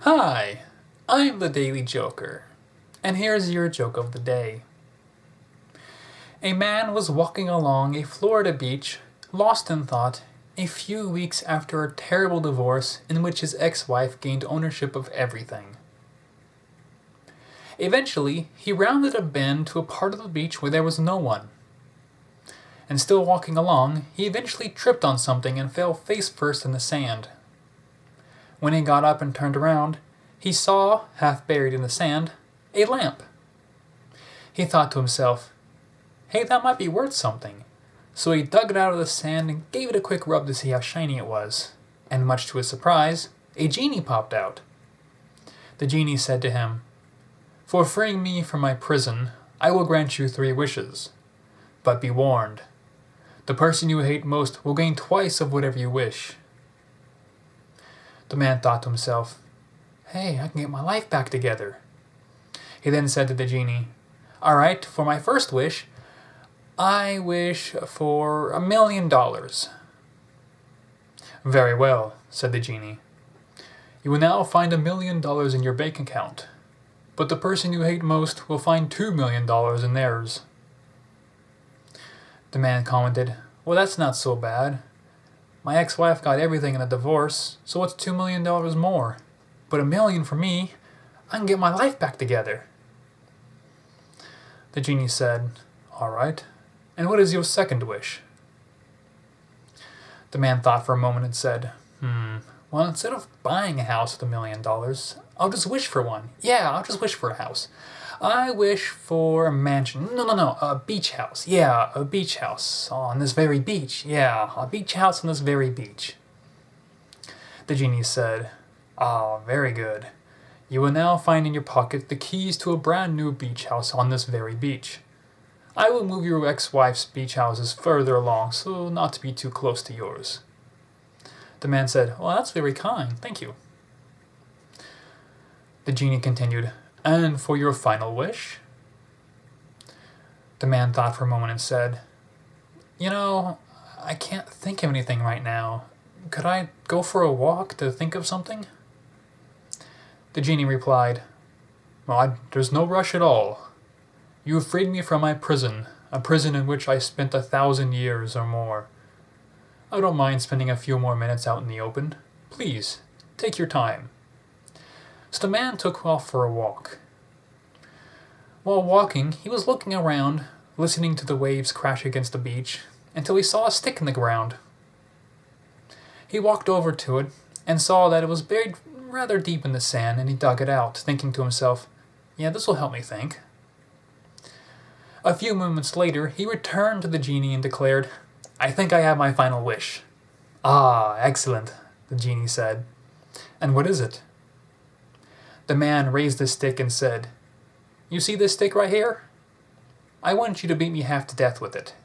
Hi, I'm the Daily Joker, and here's your joke of the day. A man was walking along a Florida beach, lost in thought, a few weeks after a terrible divorce in which his ex-wife gained ownership of everything. Eventually, he rounded a bend to a part of the beach where there was no one. And still walking along, he eventually tripped on something and fell face first in the sand. When he got up and turned around, he saw, half buried in the sand, a lamp. He thought to himself, hey, that might be worth something. So he dug it out of the sand and gave it a quick rub to see how shiny it was. And much to his surprise, a genie popped out. The genie said to him, for freeing me from my prison, I will grant you 3 wishes. But be warned, the person you hate most will gain twice of whatever you wish. The man thought to himself, hey, I can get my life back together. He then said to the genie, all right, for my first wish, I wish for $1 million. Very well, said the genie. You will now find $1 million in your bank account, but the person you hate most will find $2 million in theirs. The man commented, well, that's not so bad. My ex-wife got everything in a divorce, so what's $2 million more? But $1 million for me, I can get my life back together. The genie said, all right, and what is your second wish? The man thought for a moment and said, well, instead of buying a house with $1 million, I'll just wish for one. Yeah, I'll just wish for a house. I wish for a mansion. No, a beach house. Yeah, a beach house on this very beach. Yeah, a beach house on this very beach. The genie said, ah, very good. You will now find in your pocket the keys to a brand new beach house on this very beach. I will move your ex-wife's beach houses further along so not to be too close to yours. The man said, well, that's very kind, thank you. The genie continued, and for your final wish? The man thought for a moment and said, you know, I can't think of anything right now. Could I go for a walk to think of something? The genie replied, well, there's no rush at all. You have freed me from my prison, a prison in which I spent 1,000 years or more. I don't mind spending a few more minutes out in the open. Please, take your time. So the man took off for a walk. While walking, he was looking around, listening to the waves crash against the beach, until he saw a stick in the ground. He walked over to it and saw that it was buried rather deep in the sand, and he dug it out, thinking to himself, yeah, this will help me think. A few moments later, he returned to the genie and declared, I think I have my final wish. Ah, excellent, the genie said. And what is it? The man raised the stick and said, you see this stick right here? I want you to beat me half to death with it.